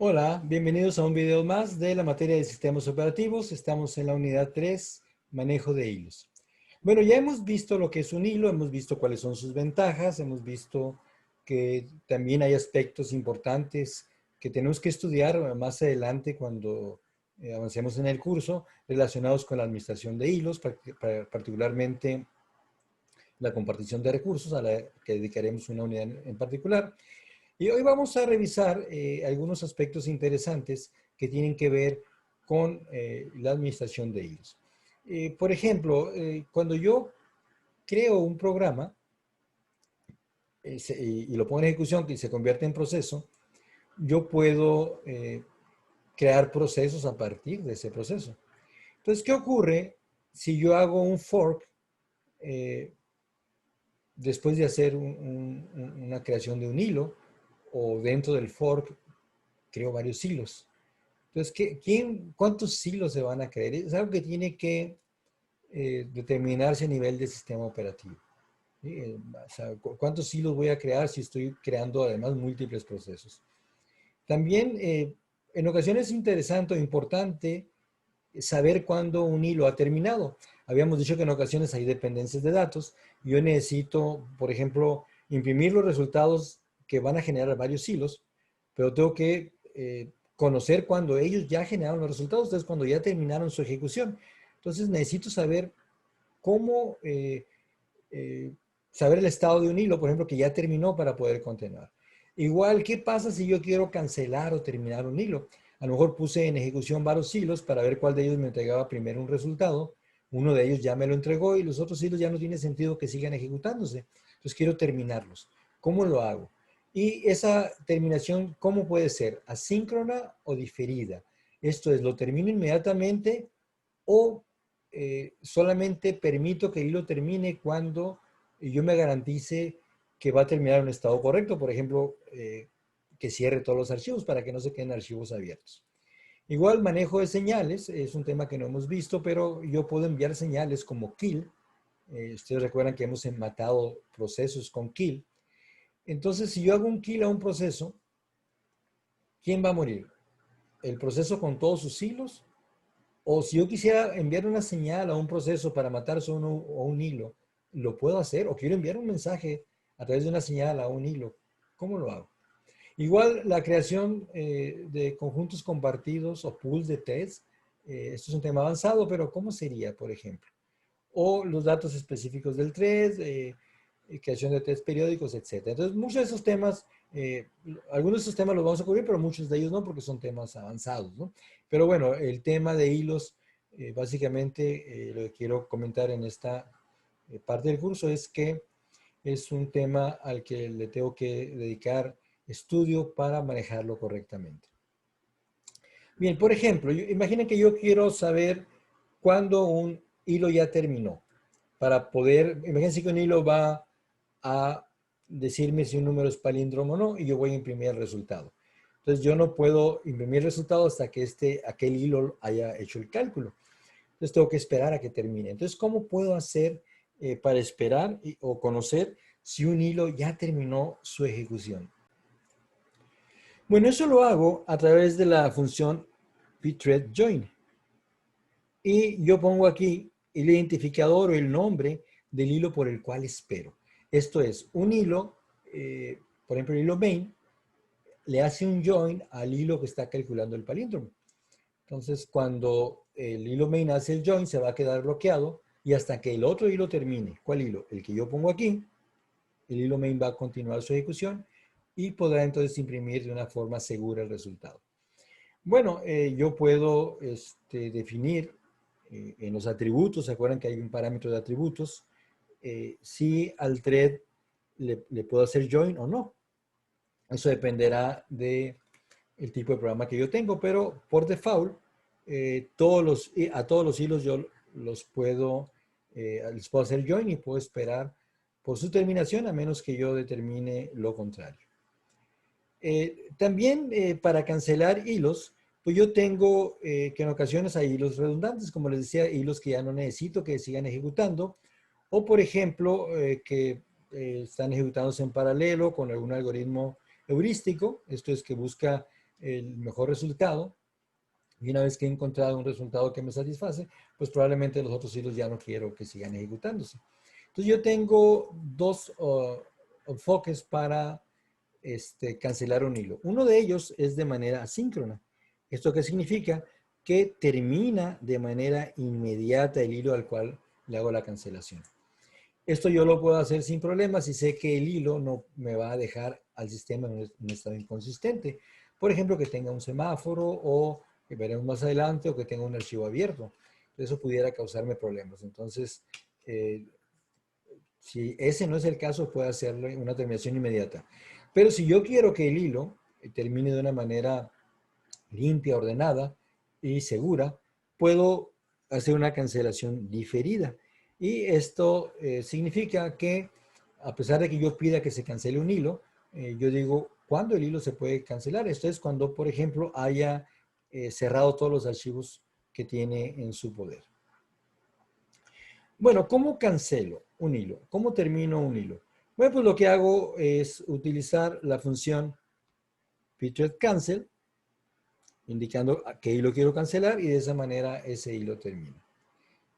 Hola, bienvenidos a un video más de la materia de sistemas operativos. Estamos en la unidad 3, manejo de hilos. Bueno, ya hemos visto lo que es un hilo, hemos visto cuáles son sus ventajas, hemos visto que también hay aspectos importantes que tenemos que estudiar más adelante cuando avancemos en el curso relacionados con la administración de hilos, particularmente la compartición de recursos a la que dedicaremos una unidad en particular. Y hoy vamos a revisar algunos aspectos interesantes que tienen que ver con la administración de hilos. Por ejemplo, cuando yo creo un programa y lo pongo en ejecución y se convierte en proceso, yo puedo crear procesos a partir de ese proceso. Entonces, ¿qué ocurre si yo hago un fork eh, después de hacer una creación de un hilo o dentro del fork creo varios hilos? Entonces, ¿cuántos hilos se van a crear? Es algo que tiene que determinarse a nivel de sistema operativo. ¿Sí? O sea, ¿cuántos hilos voy a crear si estoy creando además múltiples procesos? También, en ocasiones es interesante o importante saber cuándo un hilo ha terminado. Habíamos dicho que en ocasiones hay dependencias de datos. Yo necesito, por ejemplo, imprimir los resultados que van a generar varios hilos, pero tengo que conocer cuando ellos ya generaron los resultados, entonces cuando ya terminaron su ejecución. Entonces necesito saber cómo, saber el estado de un hilo, por ejemplo, que ya terminó para poder continuar. Igual, ¿qué pasa si yo quiero cancelar o terminar un hilo? A lo mejor puse en ejecución varios hilos para ver cuál de ellos me entregaba primero un resultado. Uno de ellos ya me lo entregó y los otros hilos ya no tiene sentido que sigan ejecutándose. Entonces quiero terminarlos. ¿Cómo lo hago? Y esa terminación, ¿cómo puede ser? ¿Asíncrona o diferida? Esto es, ¿lo termino inmediatamente o solamente permito que el hilo termine cuando yo me garantice que va a terminar en un estado correcto? Por ejemplo, que cierre todos los archivos para que no se queden archivos abiertos. Igual, manejo de señales es un tema que no hemos visto, pero yo puedo enviar señales como kill. Ustedes recuerdan que hemos matado procesos con kill. Entonces, si yo hago un kill a un proceso, ¿quién va a morir? ¿El proceso con todos sus hilos? O si yo quisiera enviar una señal a un proceso para matar solo o un hilo, ¿lo puedo hacer? O quiero enviar un mensaje a través de una señal a un hilo, ¿cómo lo hago? Igual la creación de conjuntos compartidos o pools de test, esto es un tema avanzado, pero ¿cómo sería, por ejemplo? O los datos específicos del thread, creación de test periódicos, etcétera. Entonces, muchos de esos temas, algunos de esos temas los vamos a cubrir, pero muchos de ellos no, porque son temas avanzados, ¿no? Pero bueno, el tema de hilos, básicamente, lo que quiero comentar en esta parte del curso es que es un tema al que le tengo que dedicar estudio para manejarlo correctamente. Bien, por ejemplo, imaginen que yo quiero saber cuándo un hilo ya terminó. Para poder, imagínense que un hilo va a decirme si un número es palíndromo o no, y yo voy a imprimir el resultado. Entonces yo no puedo imprimir el resultado hasta que aquel hilo haya hecho el cálculo. Entonces tengo que esperar a que termine. Entonces, ¿cómo puedo hacer para esperar o conocer si un hilo ya terminó su ejecución? Bueno, eso lo hago a través de la función pthreadJoin. Y yo pongo aquí el identificador o el nombre del hilo por el cual espero. Esto es, un hilo, por ejemplo, el hilo main, le hace un join al hilo que está calculando el palíndromo. Entonces, cuando el hilo main hace el join, se va a quedar bloqueado y hasta que el otro hilo termine. ¿Cuál hilo? El que yo pongo aquí. El hilo main va a continuar su ejecución y podrá entonces imprimir de una forma segura el resultado. Bueno, yo puedo definir en los atributos, ¿se acuerdan que hay un parámetro de atributos? Si al thread le puedo hacer join o no. Eso dependerá de el tipo de programa que yo tengo, pero por default, a todos los hilos yo les puedo hacer join y puedo esperar por su terminación a menos que yo determine lo contrario. También para cancelar hilos, pues yo tengo que en ocasiones hay hilos redundantes, como les decía, hilos que ya no necesito que sigan ejecutando, o por ejemplo, que están ejecutándose en paralelo con algún algoritmo heurístico, esto es que busca el mejor resultado. Y una vez que he encontrado un resultado que me satisface, pues probablemente los otros hilos ya no quiero que sigan ejecutándose. Entonces yo tengo dos enfoques para cancelar un hilo. Uno de ellos es de manera asíncrona. ¿Esto qué significa? Que termina de manera inmediata el hilo al cual le hago la cancelación. Esto yo lo puedo hacer sin problemas si sé que el hilo no me va a dejar al sistema en un estado inconsistente. Por ejemplo, que tenga un semáforo o que veremos más adelante o que tenga un archivo abierto. Eso pudiera causarme problemas. Entonces, si ese no es el caso, puedo hacerle una terminación inmediata. Pero si yo quiero que el hilo termine de una manera limpia, ordenada y segura, puedo hacer una cancelación diferida. Y esto significa que, a pesar de que yo pida que se cancele un hilo, yo digo, ¿cuándo el hilo se puede cancelar? Esto es cuando, por ejemplo, haya cerrado todos los archivos que tiene en su poder. Bueno, ¿cómo cancelo un hilo? ¿Cómo termino un hilo? Bueno, pues lo que hago es utilizar la función featured cancel, indicando a qué hilo quiero cancelar y de esa manera ese hilo termina.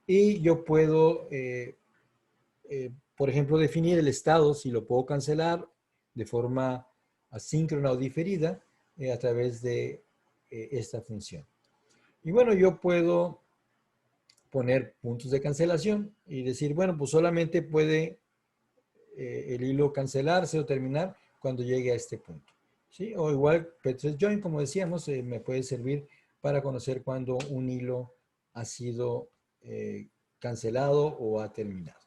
Y yo puedo, por ejemplo, definir el estado, si lo puedo cancelar de forma asíncrona o diferida a través de esta función. Y bueno, yo puedo poner puntos de cancelación y decir, bueno, pues solamente puede el hilo cancelarse o terminar cuando llegue a este punto. ¿Sí? O igual, Petrus Join, como decíamos, me puede servir para conocer cuando un hilo ha sido cancelado o ha terminado.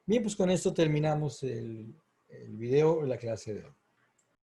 Bien, pues con esto terminamos el video, la clase de hoy.